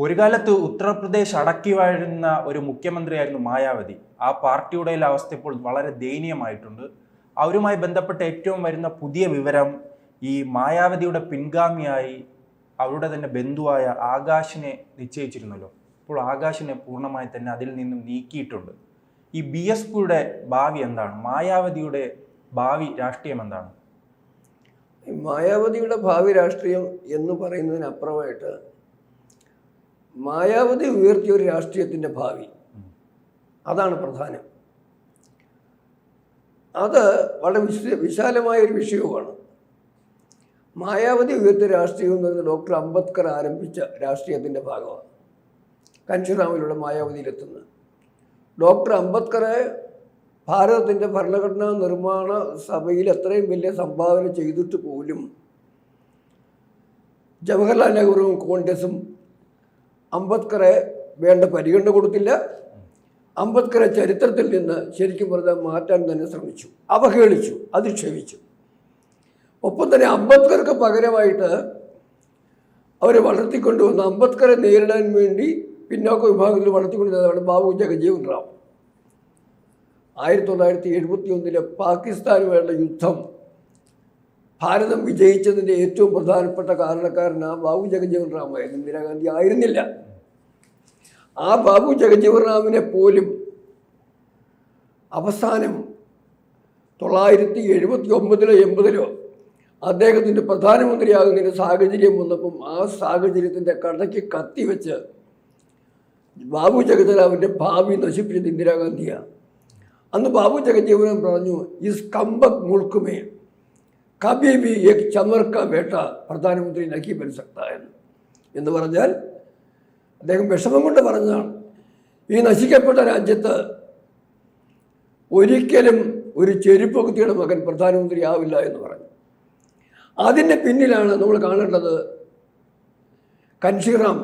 ഒരു കാലത്ത് ഉത്തർപ്രദേശ് അടക്കി വാഴുന്ന ഒരു മുഖ്യമന്ത്രിയായിരുന്നു മായാവതി. ആ പാർട്ടിയുടെ അവസ്ഥ ഇപ്പോൾ വളരെ ദയനീയമായിട്ടുണ്ട്. അവരുമായി ബന്ധപ്പെട്ട ഏറ്റവും വരുന്ന പുതിയ വിവരം, ഈ മായാവതിയുടെ പിൻഗാമിയായി അവരുടെ തന്നെ ബന്ധുവായ ആകാശിനെ നിശ്ചയിച്ചിരുന്നല്ലോ. ഇപ്പോൾ ആകാശിനെ പൂർണ്ണമായി തന്നെ അതിൽ നിന്നും നീക്കിയിട്ടുണ്ട്. ഈ BSPയുടെ ഭാവി എന്താണ്? മായാവതിയുടെ ഭാവി രാഷ്ട്രീയം എന്താണ്? മായാവതിയുടെ ഭാവി രാഷ്ട്രീയം എന്ന് പറയുന്നതിനപ്പുറമായിട്ട് മായാവതി ഉയർത്തിയ ഒരു രാഷ്ട്രീയത്തിൻ്റെ ഭാവി, അതാണ് പ്രധാനം. അത് വളരെ വിശാലമായ ഒരു വിഷയവുമാണ്. മായാവതി ഉയർത്തിയ രാഷ്ട്രീയം എന്ന് പറയുന്നത് ഡോക്ടർ അംബേദ്കർ ആരംഭിച്ച രാഷ്ട്രീയത്തിൻ്റെ ഭാഗമാണ്. കഞ്ചിറാമിലൂടെ മായാവതിയിലെത്തുന്നത് ഡോക്ടർ അംബേദ്കറെ ഭാരതത്തിൻ്റെ ഭരണഘടനാ നിർമ്മാണ സഭയിൽ എത്രയും വലിയ സംഭാവന ചെയ്തിട്ട് പോലും ജവഹർലാൽ നെഹ്റുവും കോൺഗ്രസും അംബേദ്കറെ വേണ്ട പരിഗണന കൊടുത്തില്ല. അംബേദ്കറെ ചരിത്രത്തിൽ നിന്ന് ശരിക്കും പറഞ്ഞാൽ മാറ്റാൻ തന്നെ ശ്രമിച്ചു, അവഹേളിച്ചു, അധിക്ഷേപിച്ചു. ഒപ്പം തന്നെ അംബേദ്കർക്ക് പകരമായിട്ട് അവർ വളർത്തിക്കൊണ്ടുവന്ന, അംബേദ്കറെ നേരിടാൻ വേണ്ടി പിന്നോക്ക വിഭാഗത്തിൽ വളർത്തിക്കൊണ്ടുവന്നതാണ് ബാബു ജഗജീവൻ റാം. 1971 പാകിസ്ഥാനുമായുള്ള യുദ്ധം ഭാരതം വിജയിച്ചതിൻ്റെ ഏറ്റവും പ്രധാനപ്പെട്ട കാരണക്കാരൻ ആ ബാബു ജഗജീവൻ റാമായിരുന്നു, ഇന്ദിരാഗാന്ധി ആയിരുന്നില്ല. ആ ബാബു ജഗജീവൻ റാമിനെ പോലും അവസാനം 1979 80 അദ്ദേഹത്തിൻ്റെ പ്രധാനമന്ത്രിയാകുന്നതിൻ്റെ സാഹചര്യം വന്നപ്പം ആ സാഹചര്യത്തിൻ്റെ കടയ്ക്ക് കത്തിവെച്ച് ബാബു ജഗജീവൻ ഭാവി നശിപ്പിച്ചത് ഇന്ദിരാഗാന്ധിയാണ്. അന്ന് ബാബു ജഗജീവൻ പറഞ്ഞു, ഇസ് കമ്പക് മുൾക്കുമേ കബി ബി എക് ചമർക്ക വേട്ട പ്രധാനമന്ത്രി നഹി ബൻ സക്ത എന്ന് പറഞ്ഞാൽ അദ്ദേഹം വിഷമം കൊണ്ട് പറഞ്ഞാണ്, ഈ നശിക്കപ്പെട്ട രാജ്യത്ത് ഒരിക്കലും ഒരു ചെരുപ്പകുത്തിയുടെ മകൻ പ്രധാനമന്ത്രി ആവില്ല എന്ന് പറഞ്ഞു. അതിൻ്റെ പിന്നിലാണ് നമ്മൾ കാണേണ്ടത് കൻഷിറാം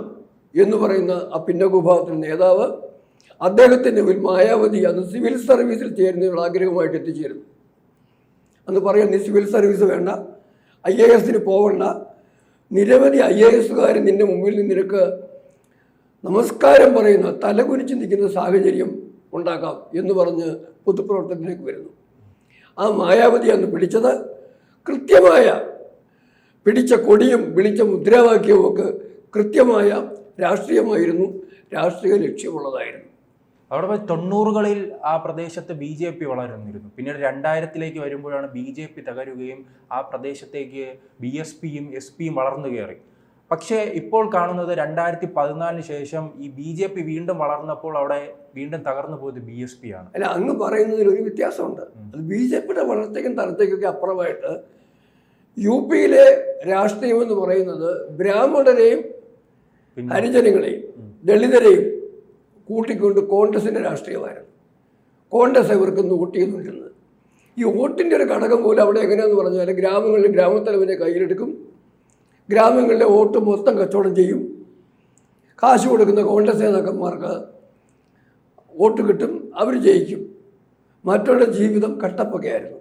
എന്ന് പറയുന്ന ആ പിന്നോക്ക വിഭാഗത്തിൻ്റെ നേതാവ്. അദ്ദേഹത്തിൻ്റെ മായാവതി അന്ന് സിവിൽ സർവീസിൽ ചേരുന്നതിനുള്ള ആഗ്രഹമായിട്ട് എത്തിച്ചേരുന്നു. അന്ന് പറയാം, നീ സിവിൽ സർവീസ് വേണ്ട, IAS പോകണ്ട, നിരവധി IASകാർ നിൻ്റെ മുമ്പിൽ നിന്ന് നിനക്ക് നമസ്കാരം പറയുന്ന, തലകുനിച്ച് നിൽക്കുന്ന സാഹചര്യം ഉണ്ടാക്കാം എന്ന് പറഞ്ഞ് പൊതുപ്രവർത്തനത്തിലേക്ക് വരുന്നു. ആ മായാവതി അന്ന് പിടിച്ചത് കൃത്യമായ, പിടിച്ച കൊടിയും വിളിച്ച മുദ്രാവാക്യവും ഒക്കെ കൃത്യമായ രാഷ്ട്രീയമായിരുന്നു, രാഷ്ട്രീയ ലക്ഷ്യമുള്ളതായിരുന്നു. അവിടെ 90കളിൽ ആ പ്രദേശത്ത് BJP വളർന്നിരുന്നു. പിന്നീട് 2000-ലേക്ക് വരുമ്പോഴാണ് BJP തകരുകയും ആ പ്രദേശത്തേക്ക് BSPയും SPയും വളർന്നു കയറി. പക്ഷേ ഇപ്പോൾ കാണുന്നത് 2014 ശേഷം ഈ BJP വീണ്ടും വളർന്നപ്പോൾ അവിടെ വീണ്ടും തകർന്നു പോയത് BSP ആണ്. അല്ല, അങ്ങ് പറയുന്നതിൽ ഒരു വ്യത്യാസമുണ്ട്. അത് BJPയുടെ വളർത്തേക്കും തരത്തേക്കൊക്കെ അപ്പുറമായിട്ട് UPയിലെ രാഷ്ട്രീയം എന്ന് പറയുന്നത് ബ്രാഹ്മണരെയും ഹരിജനങ്ങളെയും ദളിതരെയും കൂട്ടിക്കൊണ്ട് കോൺഗ്രസിൻ്റെ രാഷ്ട്രീയമായിരുന്നു. കോൺഗ്രസ് ഇവർക്ക് വോട്ട് ചെയ്തുകൊണ്ടിരുന്നത്. ഈ വോട്ടിൻ്റെ ഒരു ഘടകം പോലും അവിടെ എങ്ങനെയാണെന്ന് പറഞ്ഞാൽ, ഗ്രാമങ്ങളിൽ ഗ്രാമത്തലവനെ കയ്യിലെടുക്കും, ഗ്രാമങ്ങളിലെ വോട്ട് മൊത്തം കച്ചവടം ചെയ്യും, കാശ് കൊടുക്കുന്ന കോൺഗ്രസ് നേതാക്കന്മാർക്ക് വോട്ട് കിട്ടും, അവർ ജയിക്കും, മറ്റുള്ള ജീവിതം കട്ടപ്പൊക്കെയായിരുന്നു.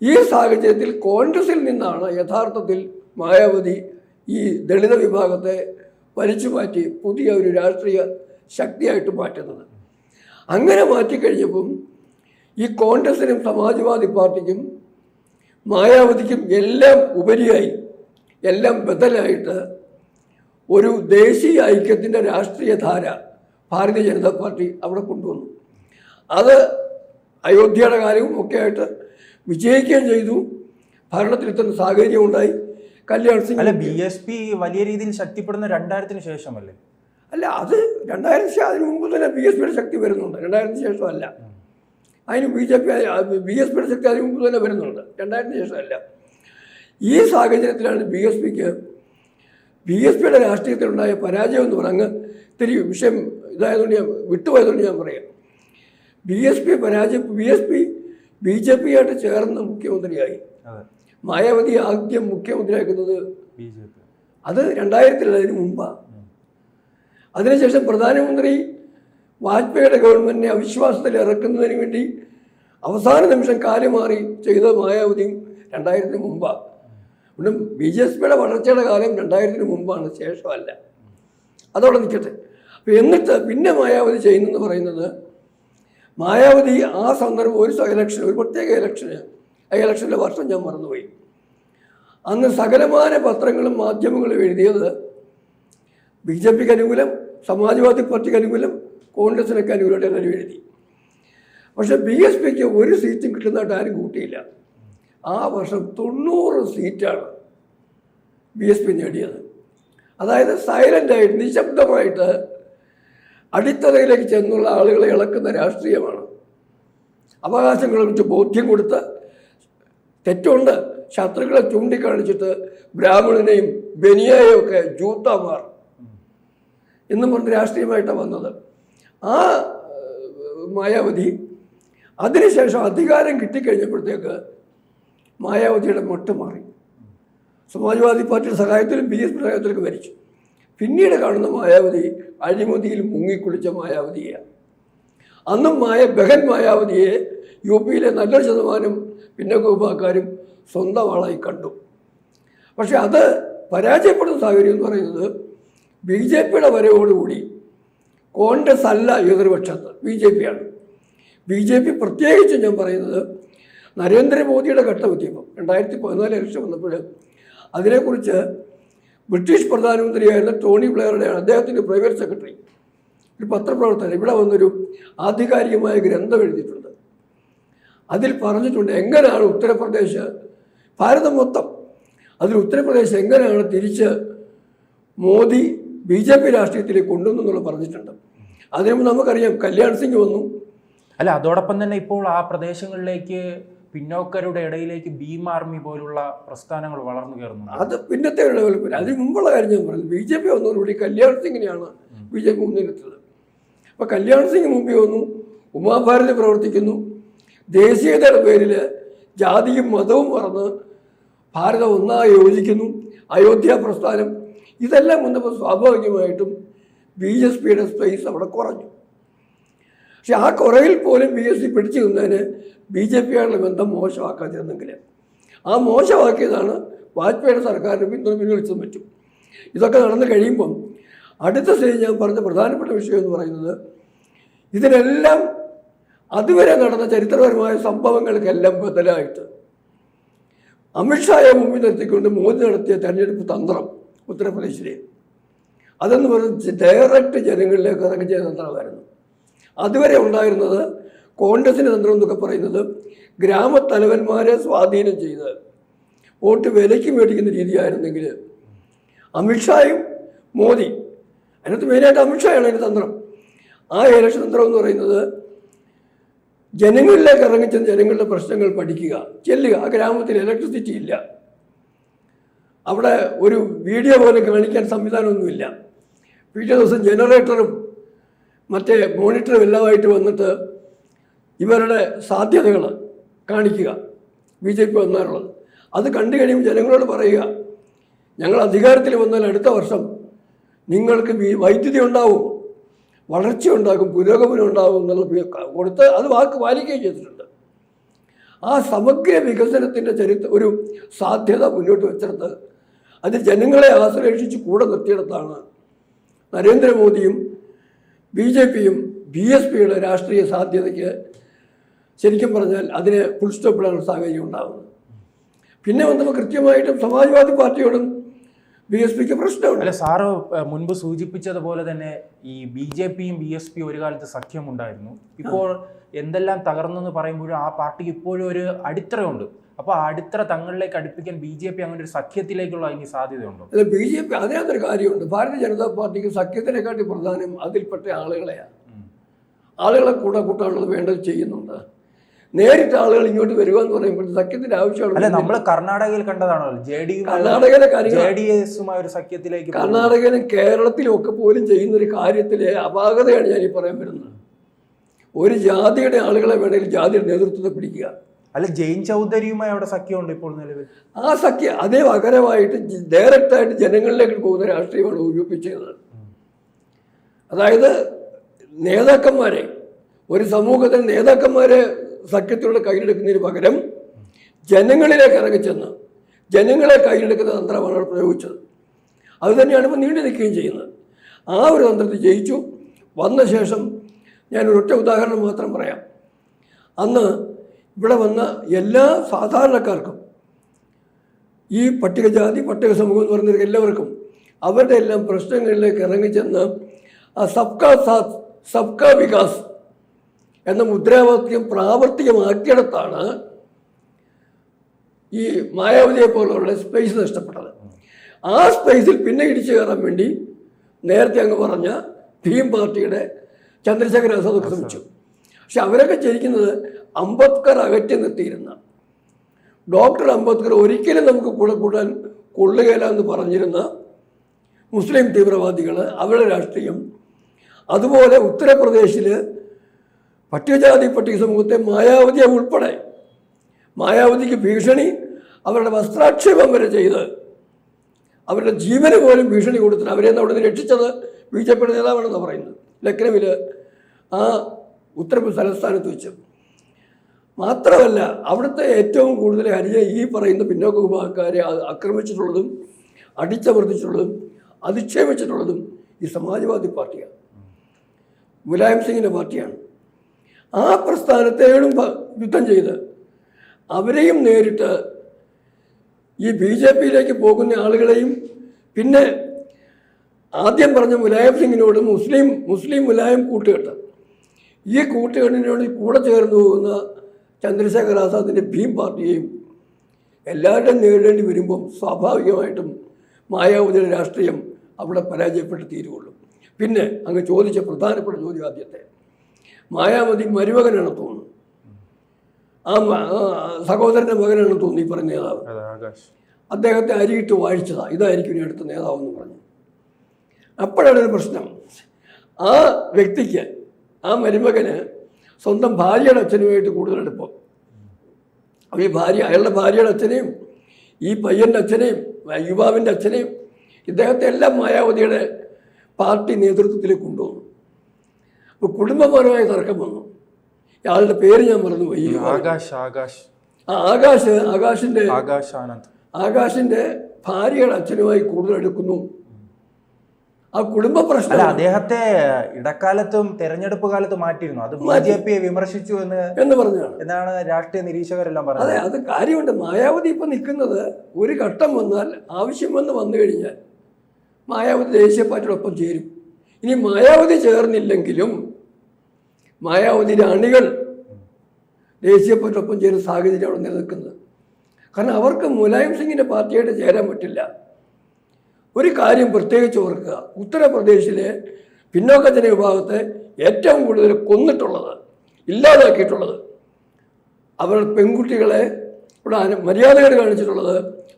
ഈ സാഹചര്യത്തിൽ കോൺഗ്രസിൽ നിന്നാണ് യഥാർത്ഥത്തിൽ മായാവതി ഈ ദളിത വിഭാഗത്തെ വലിച്ചു മാറ്റി പുതിയ ഒരു രാഷ്ട്രീയ ശക്തിയായിട്ട് മാറ്റുന്നത്. അങ്ങനെ മാറ്റിക്കഴിഞ്ഞപ്പം ഈ കോൺഗ്രസിനും സമാജ്വാദി പാർട്ടിക്കും മായാവതിക്കും എല്ലാം ഉപരിയായി, എല്ലാം ബദലായിട്ട് ഒരു ദേശീയ ഐക്യത്തിൻ്റെ രാഷ്ട്രീയ ധാര ഭാരതീയ ജനതാ പാർട്ടി അവിടെ കൊണ്ടുവന്നു. അത് അയോധ്യയുടെ കാര്യവും ഒക്കെ ആയിട്ട് വിജയിക്കുകയും ചെയ്തു. ഭരണത്തിലെത്തുന്ന സാഹചര്യം ഉണ്ടായി. കല്യാൺ സിംഗ് അല്ല, BSP വലിയ രീതിയിൽ ശക്തിപ്പെടുന്ന 2000-ന് ശേഷമല്ലേ? അല്ല, അത് 2000 അതിന് മുമ്പ് തന്നെ BSPയുടെ ശക്തി വരുന്നുണ്ട്. 2000-ന് ശേഷമല്ല. അതിന് BSPയുടെ ശക്തി അതിന് മുമ്പ് തന്നെ വരുന്നുണ്ട്, 2000-ന് ശേഷമല്ല. ഈ സാഹചര്യത്തിലാണ് BSPയുടെ രാഷ്ട്രീയത്തിലുണ്ടായ പരാജയം എന്ന് പറഞ്ഞ് ഇത്തിരി വിഷയം ഇതായതുകൊണ്ട് ഞാൻ വിട്ടുപോയതുകൊണ്ട് ഞാൻ പറയാം. BSP BJPയായിട്ട് ചേർന്ന് മുഖ്യമന്ത്രിയായി. മായാവതി ആദ്യം മുഖ്യമന്ത്രിയാക്കുന്നത് അത് 2000-ൽ, അതിന് മുമ്പാണ്. അതിനുശേഷം പ്രധാനമന്ത്രി വാജ്പേയിയുടെ ഗവൺമെൻറ്റിനെ അവിശ്വാസത്തിൽ ഇറക്കുന്നതിന് വേണ്ടി അവസാന നിമിഷം കാലുമാറി ചെയ്ത മായാവതിയും 2000-ന് മുമ്പാണ്. ഇവിടെ BJPയുടെ വളർച്ചയുടെ കാലം 2000-ന് മുമ്പാണ്, ശേഷമല്ല. അതോടെ നിൽക്കട്ടെ. അപ്പോൾ എന്നിട്ട് പിന്നെ മായാവതി ചെയ്യുന്നതെന്ന് പറയുന്നത്, മായാവതി ആ സന്ദർഭം ഒരു ഇലക്ഷൻ, ഒരു പ്രത്യേക ഇലക്ഷന്, ആ ഇലക്ഷൻ്റെ വർഷം ഞാൻ മറന്നുപോയി, അന്ന് സകലമാന പത്രങ്ങളും മാധ്യമങ്ങളും എഴുതിയത് BJPക്ക് അനുകൂലം, സമാജ്വാദി പാർട്ടിക്ക് അനുകൂലം, കോൺഗ്രസിനൊക്കെ അനുകൂലമായിട്ട് എല്ലാവരും എഴുതി. പക്ഷേ BSPക്ക് ഒരു സീറ്റും കിട്ടുന്നതായിട്ട് ആരും കൂട്ടിയില്ല. ആ വർഷം 90 സീറ്റാണ് BSP നേടിയത്. അതായത് സൈലൻ്റായിട്ട്, നിശബ്ദമായിട്ട് അടിത്തറയിലേക്ക് ചെന്നുള്ള ആളുകളെ ഇളക്കുന്ന രാഷ്ട്രീയമാണ്. അവകാശങ്ങളെ കുറിച്ച് ബോധ്യം കൊടുത്ത്, തെറ്റുണ്ട്, ശത്രുക്കളെ ചൂണ്ടിക്കാണിച്ചിട്ട് ബ്രാഹ്മണനെയും ബനിയായെയും ഒക്കെ ജൂത്താമാർ എന്നും പറഞ്ഞ് രാഷ്ട്രീയമായിട്ടാണ് വന്നത്. ആ മായാവതി അതിനുശേഷം അധികാരം കിട്ടിക്കഴിഞ്ഞപ്പോഴത്തേക്ക് മായാവതിയുടെ മട്ട് മാറി. സമാജ്വാദി പാർട്ടിയുടെ സഹായത്തിലും BSP സഹായത്തിലൊക്കെ ഭരിച്ചു. പിന്നീട് കാണുന്ന മായാവതി അഴിമതിയിൽ മുങ്ങിക്കുളിച്ച മായാവതിയാണ്. അന്നും ബഹൻ മായാവതിയെ UPയിലെ നല്ലൊരു ശതമാനം ഭിന്നകോപാക്കാരും സ്വന്തം ആളായി കണ്ടു. പക്ഷെ അത് പരാജയപ്പെടുന്ന സാഹചര്യം എന്ന് പറയുന്നത് BJPയുടെ വരവോടുകൂടി കോൺഗ്രസ് അല്ല എതിർപക്ഷത്ത്, BJPയാണ്. BJP പ്രത്യേകിച്ച് ഞാൻ പറയുന്നത് നരേന്ദ്രമോദിയുടെ ഘട്ടമെത്തിയപ്പോൾ 2014 ഇലക്ഷൻ വന്നപ്പോൾ അതിനെക്കുറിച്ച് ബ്രിട്ടീഷ് പ്രധാനമന്ത്രിയായിരുന്ന ടോണി ബ്ലെയറുടെയാണ്, അദ്ദേഹത്തിൻ്റെ പ്രൈവറ്റ് സെക്രട്ടറി, ഒരു പത്രപ്രവർത്തകൻ ഇവിടെ വന്നൊരു ആധികാരികമായ ഗ്രന്ഥം എഴുതിയിട്ടുണ്ട്. അതിൽ പറഞ്ഞിട്ടുണ്ട് എങ്ങനെയാണ് ഉത്തർപ്രദേശ്, ഭാരതം മൊത്തം, അതിൽ ഉത്തർപ്രദേശ് എങ്ങനെയാണ് തിരിച്ച് മോദി BJP രാഷ്ട്രീയത്തിലേക്ക് കൊണ്ടുവന്നെന്നുള്ള പറഞ്ഞിട്ടുണ്ട്. അതിനുമ്പ് നമുക്കറിയാം കല്യാൺ സിംഗ് വന്നു. അല്ല, അതോടൊപ്പം തന്നെ ഇപ്പോൾ ആ പ്രദേശങ്ങളിലേക്ക് പിന്നോക്കരുടെ ഇടയിലേക്ക് ഭീം ആർമി പോലുള്ള പ്രസ്ഥാനങ്ങൾ വളർന്നു കയറുന്നു. അത് പിന്നത്തെ ഡെവലപ്മെന്റ്. അതിന് മുമ്പുള്ള കാര്യം ഞാൻ പറഞ്ഞു, BJP വന്നതോടുകൂടി കല്യാൺ സിംഗിനെയാണ് BJP മുന്നിലെത്തുന്നത്. അപ്പോൾ കല്യാൺ സിംഗ് മുമ്പിൽ വന്നു, ഉമാഭാരതി പ്രവർത്തിക്കുന്നു, ദേശീയതയുടെ പേരിൽ ജാതിയും മതവും മറന്ന് ഭാരതം ഒന്നായി യോജിക്കുന്നു, അയോധ്യ പ്രസ്ഥാനം, ഇതെല്ലാം വന്നപ്പോൾ സ്വാഭാവികമായിട്ടും BSPയുടെ സ്പേസ് അവിടെ കുറഞ്ഞു. പക്ഷെ ആ കുറയിൽ പോലും BSP പിടിച്ചു നിന്നതിന് BJPയായിട്ടുള്ള ബന്ധം മോശമാക്കാതിരുന്നെങ്കിൽ, ആ മോശമാക്കിയതാണ് വാജ്പേയിയുടെ സർക്കാരിന് പിൻവലിച്ചതും പറ്റും. ഇതൊക്കെ നടന്നു കഴിയുമ്പം അടുത്ത സ്റ്റേജ് ഞാൻ പറഞ്ഞ പ്രധാനപ്പെട്ട വിഷയം എന്ന് പറയുന്നത്, ഇതിനെല്ലാം അതുവരെ നടന്ന ചരിത്രപരമായ സംഭവങ്ങൾക്കെല്ലാം ബദലായിട്ട് അമിത്ഷായെ മുമ്പിൽ നിർത്തിക്കൊണ്ട് മോദി നടത്തിയ തെരഞ്ഞെടുപ്പ് തന്ത്രം ഉത്തർപ്രദേശിലെ, അതെന്ന് പറഞ്ഞ് ഡയറക്റ്റ് ജനങ്ങളിലേക്ക് ഇറങ്ങി ചെയ്ത തന്ത്രമായിരുന്നു. അതുവരെ ഉണ്ടായിരുന്നത് കോൺഗ്രസിൻ്റെ തന്ത്രം എന്നൊക്കെ പറയുന്നത് ഗ്രാമത്തലവന്മാരെ സ്വാധീനം ചെയ്ത് വോട്ട് വിലയ്ക്ക് മേടിക്കുന്ന രീതിയായിരുന്നെങ്കിൽ അമിത്ഷായും മോദി, അതിനകത്ത് മെയിനായിട്ട് അമിത്ഷായാണ് അതിൻ്റെ തന്ത്രം. ആ ഇലക്ഷൻ തന്ത്രം എന്ന് പറയുന്നത് ജനങ്ങളിലേക്ക് ഇറങ്ങിച്ചെന്ന് ജനങ്ങളുടെ പ്രശ്നങ്ങൾ പഠിക്കുക, ചെല്ലുക. ആ ഗ്രാമത്തിൽ ഇലക്ട്രിസിറ്റി ഇല്ല, അവിടെ ഒരു വീഡിയോ പോലും കാണിക്കാൻ സംവിധാനമൊന്നുമില്ല. പിറ്റേ ദിവസം ജനറേറ്ററും മറ്റേ മോണിറ്ററും എല്ലാമായിട്ട് വന്നിട്ട് ഇവരുടെ സാധ്യതകൾ കാണിക്കുക, BJP വന്നാലുള്ളത്. അത് കണ്ടു കഴിയുമ്പോൾ ജനങ്ങളോട് പറയുക, ഞങ്ങൾ അധികാരത്തിൽ വന്നാൽ അടുത്ത വർഷം നിങ്ങൾക്ക് വൈദ്യുതി ഉണ്ടാവും, വളർച്ച ഉണ്ടാകും, പുരോഗമനം ഉണ്ടാകും എന്നുള്ള കൊടുത്ത് അത് വാക്ക് പാലിക്കുകയും ചെയ്തിട്ടുണ്ട്. ആ സമഗ്ര വികസനത്തിൻ്റെ ഒരു സാധ്യത മുന്നോട്ട് വെച്ചെടുത്ത് അത് ജനങ്ങളെ ആശ്ലേഷിച്ച് കൂടെ നിർത്തിയിടത്താണ് നരേന്ദ്രമോദിയും BJPയും BSPയുടെ രാഷ്ട്രീയ സാധ്യതയ്ക്ക് ശരിക്കും പറഞ്ഞാൽ അതിനെ ഫുൾ സ്റ്റോപ്പിടാനുള്ള സാഹചര്യം ഉണ്ടാകുന്നത്. പിന്നെ വന്നപ്പോൾ കൃത്യമായിട്ടും സമാജ്വാദി പാർട്ടിയോടും BSPക്ക് പ്രശ്നമുണ്ട്. അല്ല, സാറ് മുൻപ് സൂചിപ്പിച്ചതുപോലെ തന്നെ ഈ BJPയും BSP ഒരു കാലത്ത് സഖ്യമുണ്ടായിരുന്നു. ഇപ്പോൾ എന്തെല്ലാം തകർന്നെന്ന് പറയുമ്പോഴും ആ പാർട്ടിക്ക് ഇപ്പോഴും ഒരു അടിത്തറയുണ്ട്. അപ്പോൾ ആ അടിത്തറ തങ്ങളിലേക്ക് അടുപ്പിക്കാൻ BJP അങ്ങനെ ഒരു സഖ്യത്തിലേക്കുള്ള അതിന് സാധ്യതയുണ്ടോ? അല്ല, BJP അതിനകത്തൊരു കാര്യമുണ്ട്. ഭാരതീയ ജനതാ പാർട്ടിക്ക് സഖ്യത്തിനെക്കാട്ടി പ്രധാനം അതിൽപ്പെട്ട ആളുകളെയാണ്. ആളുകളെ കൂട്ടാനുള്ളത് വേണ്ടത് ചെയ്യുന്നുണ്ട്. നേരിട്ട് ആളുകൾ ഇങ്ങോട്ട് വരിക എന്ന് പറയുമ്പോൾ സഖ്യത്തിന്റെ ആവശ്യമാണ്. അല്ല, നമ്മൾ കർണാടകയിൽ കണ്ടതാണല്ലോ, കർണാടകയിലെ കാര്യങ്ങൾ ഒരു സഖ്യത്തിലേക്ക്, കർണാടകയിലും കേരളത്തിലും ഒക്കെ പോലും ചെയ്യുന്നൊരു കാര്യത്തിലെ അപാകതയാണ് ഞാൻ ഈ പറയാൻ വരുന്നത്. ഒരു ജാതിയുടെ ആളുകളെ വേണമെങ്കിൽ ജാതിയുടെ നേതൃത്വത്തെ പിടിക്കുക. അല്ല, ജെയിൻ ചൗധരിയുമായി അവിടെ സഖ്യമുണ്ട് ഇപ്പോൾ നിലവിൽ. ആ സഖ്യം അതേ പകരമായിട്ട് ഡയറക്റ്റായിട്ട് ജനങ്ങളിലേക്ക് പോകുന്ന രാഷ്ട്രീയമാണ് ഉപയോഗിച്ചത്. അതായത് നേതാക്കന്മാരെ, ഒരു സമൂഹത്തിൽ നേതാക്കന്മാരെ സഖ്യത്തിലൂടെ കയ്യിലെടുക്കുന്നതിന് പകരം ജനങ്ങളിലേക്ക് ഇറങ്ങിച്ചെന്ന് ജനങ്ങളെ കയ്യിലെടുക്കുന്ന തന്ത്രമാണ് അവിടെ പ്രയോഗിച്ചത്. അതുതന്നെയാണ് ഇപ്പോൾ നീണ്ടു നിൽക്കുകയും ചെയ്യുന്നത്. ആ ഒരു തന്ത്രത്തിൽ ജയിച്ചു. വന്ന ശേഷം ഞാനൊരൊറ്റ ഉദാഹരണം മാത്രം പറയാം. അന്ന് ഇവിടെ വന്ന എല്ലാ സാധാരണക്കാർക്കും, ഈ പട്ടികജാതി പട്ടിക സമൂഹം എന്ന് പറയുന്ന എല്ലാവർക്കും അവരുടെ എല്ലാം പ്രശ്നങ്ങളിലേക്ക് ഇറങ്ങിച്ചെന്ന് ആ സബ്കാ സാത്ത് സബ്കാ വികാസ് എന്ന മുദ്രാവാക്യം പ്രാവർത്തികമാക്കിയിടത്താണ് ഈ മായാവതിയെ പോലുള്ള സ്പേസ് നഷ്ടപ്പെട്ടത്. ആ സ്പേസിൽ പിന്നെ ഇടിച്ചു കയറാൻ വേണ്ടി നേരത്തെ അങ്ങ് പറഞ്ഞ ഭീം പാർട്ടിയുടെ ചന്ദ്രശേഖർ ആസാദൊക്കെ ശ്രമിച്ചു. പക്ഷെ അവരൊക്കെ ചെയ്യിക്കുന്നത് അംബേദ്കർ അകറ്റി നിർത്തിയിരുന്ന ഡോക്ടർ അംബേദ്കർ ഒരിക്കലും നമുക്ക് കൂടെ കൂടാൻ കൊള്ളുകയില്ല എന്ന് പറഞ്ഞിരുന്ന മുസ്ലിം തീവ്രവാദികൾ, അവരുടെ രാഷ്ട്രീയം, അതുപോലെ ഉത്തർപ്രദേശിൽ പട്ടികജാതി പട്ടിക സമൂഹത്തെ മായാവതിയെ ഉൾപ്പെടെ മായാവതിക്ക് ഭീഷണി, അവരുടെ വസ്ത്രാക്ഷേപം വരെ ചെയ്ത് അവരുടെ ജീവന് പോലും ഭീഷണി കൊടുത്തിട്ട് അവരെ അവിടെ നിന്ന് രക്ഷിച്ചത് ബി ജെ പിയുടെ നേതാവാണെന്ന് പറയുന്നത് ലക്നൌവിൽ ആ ഉത്തർപ്രദേശ് തലസ്ഥാനത്ത് വെച്ച്. മാത്രമല്ല അവിടുത്തെ ഏറ്റവും കൂടുതൽ ഹരിജ ഈ പറയുന്ന പിന്നോക്ക വിഭാഗക്കാരെ ആക്രമിച്ചിട്ടുള്ളതും അടിച്ചമർത്തിച്ചിട്ടുള്ളതും അധിക്ഷേപിച്ചിട്ടുള്ളതും ഈ സമാജ്വാദി പാർട്ടിയാണ്, മുലായം സിംഗിൻ്റെ പാർട്ടിയാണ്. ആ പ്രസ്ഥാനത്തോടും യുദ്ധം ചെയ്ത് അവരെയും നേരിട്ട് ഈ ബി ജെ പിയിലേക്ക് പോകുന്ന ആളുകളെയും, പിന്നെ ആദ്യം പറഞ്ഞ മുലായം സിംഗിനോടും മുസ്ലിം മുലായം കൂട്ടുകെട്ട്, ഈ കൂട്ടുകെട്ടിനോട് കൂടെ ചേർന്ന് പോകുന്ന ചന്ദ്രശേഖർ ആസാദിൻ്റെ ഭീം പാർട്ടിയെയും എല്ലാവരുടെയും നേരിടേണ്ടി വരുമ്പം സ്വാഭാവികമായിട്ടും മായാവതിയുടെ രാഷ്ട്രീയം അവിടെ പരാജയപ്പെട്ട് തീരുകയുള്ളൂ. പിന്നെ അങ്ങ് ചോദിച്ച പ്രധാനപ്പെട്ട ചോദ്യം ആദ്യത്തെ, മായാവതി മരുമകനാണ് തോന്നുന്നു, ആ സഹോദരൻ്റെ മകനാണെന്ന് തോന്നി ഈ പറഞ്ഞ നേതാവ്. അദ്ദേഹത്തെ അരിയിട്ട് വാഴിച്ചതാണ്, ഇതായിരിക്കും ഇനി അടുത്ത നേതാവെന്ന് പറഞ്ഞു. അപ്പോഴാണ് ഒരു പ്രശ്നം. ആ വ്യക്തിക്ക്, ആ മരുമകന് സ്വന്തം ഭാര്യയുടെ അച്ഛനുമായിട്ട് കൂടുതൽ അടുപ്പം. അപ്പോൾ ഈ അയാളുടെ ഭാര്യയുടെ അച്ഛനെയും ഈ പയ്യൻ്റെ അച്ഛനെയും യുവാവിൻ്റെ അച്ഛനെയും ഇദ്ദേഹത്തെ എല്ലാം മായാവതിയുടെ പാർട്ടി നേതൃത്വത്തിലേക്ക് കൊണ്ടുവന്നു. അപ്പോൾ കുടുംബപരമായ തർക്കം വന്നു. ആളുടെ പേര് ഞാൻ മറന്നുപോയി. ആകാശിന്റെ ഭാര്യയുടെ അച്ഛനുമായി കൂടുതൽ എടുക്കുന്നു. ആ കുടുംബ പ്രശ്നം അദ്ദേഹത്തെ ഇടക്കാലത്തും തെരഞ്ഞെടുപ്പ് കാലത്ത് മാറ്റിയിരുന്നു. അത് ബിജെപിയെ വിമർശിച്ചു എന്ന് പറഞ്ഞാണ് എന്നാണ് രാഷ്ട്രീയ നിരീക്ഷകരെല്ലാം പറഞ്ഞത്. അതെ, അത് കാര്യമുണ്ട്. മായാവതി ഇപ്പൊ നിൽക്കുന്നത് ഒരു ഘട്ടം വന്നാൽ, ആവശ്യം വന്നു കഴിഞ്ഞാൽ മായാവതി ദേശീയ പാർട്ടിയോടൊപ്പം ചേരും. ഇനി മായാവതി ചേർന്നില്ലെങ്കിലും മായാവതിയുടെ അണികൾ ദേശീയ പാർട്ടിയോടൊപ്പം ചേരുന്ന സാഹചര്യം അവിടെ നിലനിൽക്കുന്നത്. കാരണം അവർക്ക് മുലായം സിംഗിൻ്റെ പാർട്ടിയായിട്ട് ചേരാൻ പറ്റില്ല. ഒരു കാര്യം പ്രത്യേകിച്ച് ഓർക്കുക, ഉത്തർപ്രദേശിലെ പിന്നോക്കജന വിഭാഗത്തെ ഏറ്റവും കൂടുതൽ കൊന്നിട്ടുള്ളത്, ഇല്ലാതാക്കിയിട്ടുള്ളത്, അവരുടെ പെൺകുട്ടികളെ ഇവിടെ മര്യാദകൾ കാണിച്ചിട്ടുള്ളത്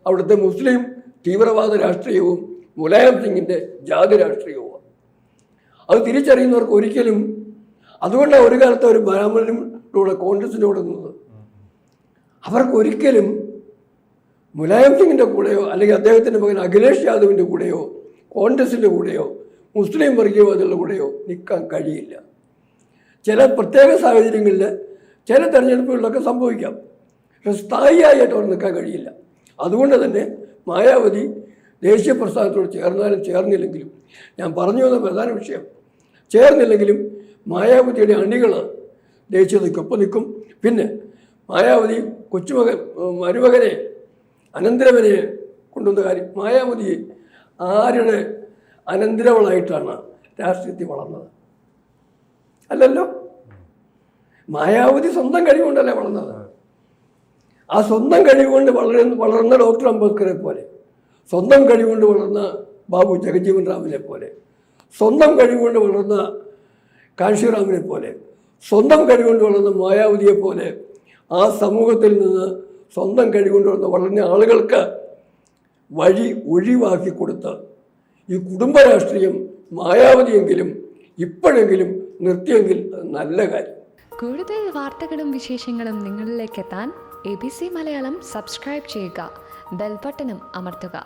അവിടുത്തെ മുസ്ലിം തീവ്രവാദ രാഷ്ട്രീയവും മുലായം സിംഗിൻ്റെ ജാതി രാഷ്ട്രീയവും. അത് തിരിച്ചറിയുന്നവർക്ക് ഒരിക്കലും, അതുകൊണ്ടാണ് ഒരു കാലത്ത് ഒരു ബ്രാഹ്മണനോട് കോൺഗ്രസിൻ്റെ കൂടെ നിന്നത്. അവർക്കൊരിക്കലും മുലായം സിംഗിൻ്റെ കൂടെയോ അല്ലെങ്കിൽ അദ്ദേഹത്തിൻ്റെ മകൻ അഖിലേഷ് യാദവിൻ്റെ കൂടെയോ കോൺഗ്രസിൻ്റെ കൂടെയോ മുസ്ലിം വർഗീയവാദികളുടെ കൂടെയോ നിൽക്കാൻ കഴിയില്ല. ചില പ്രത്യേക സാഹചര്യങ്ങളിൽ ചില തെരഞ്ഞെടുപ്പുകളിലൊക്കെ സംഭവിക്കാം, പക്ഷെ സ്ഥായിയായിട്ട് അവർ നിൽക്കാൻ കഴിയില്ല. അതുകൊണ്ട് തന്നെ മായാവതി ദേശീയ പ്രസ്ഥാനത്തോട് ചേർന്നാലും ചേർന്നില്ലെങ്കിലും, ഞാൻ പറഞ്ഞു വന്ന പ്രധാന വിഷയം, ചേർന്നില്ലെങ്കിലും മായാവതിയുടെ അണികൾ ദേശീയതയ്ക്കൊപ്പം നിൽക്കും. പിന്നെ മായാവതി മരുമകനെ അനന്തരവനെ കൊണ്ടുവന്ന കാര്യം, മായാവതി ആരുടെ അനന്തരവളായിട്ടാണ് രാഷ്ട്രീയത്തിൽ വളർന്നത്? അല്ലല്ലോ, മായാവതി സ്വന്തം കഴിവുകൊണ്ടല്ലേ വളർന്നത്. ആ സ്വന്തം കഴിവുകൊണ്ട് വളർന്ന ഡോക്ടർ അംബേദ്കറെ പോലെ, സ്വന്തം കഴിവുകൊണ്ട് വളർന്ന ബാബു ജഗജീവൻ റാമിനെ പോലെ, സ്വന്തം കഴിവുകൊണ്ട് വളർന്ന കാശിറാമിനെ പോലെ, സ്വന്തം കഴിവുകൊണ്ട് വളർന്ന മായാവതിയെ പോലെ ആ സമൂഹത്തിൽ നിന്ന് സ്വന്തം കഴിവുകൊണ്ട് വളർന്ന ആളുകൾക്ക് വഴി ഒഴിവാക്കി കൊടുത്ത് ഈ കുടുംബ രാഷ്ട്രീയം മായാവതിയെങ്കിലും ഇപ്പോഴെങ്കിലും നിർത്തിയെങ്കിൽ നല്ല കാര്യം. കൂടുതൽ വാർത്തകളും വിശേഷങ്ങളും നിങ്ങളിലേക്ക് എത്താൻ ABC മലയാളം സബ്സ്ക്രൈബ് ചെയ്യുക, ബെൽ ബട്ടണും അമർത്തുക.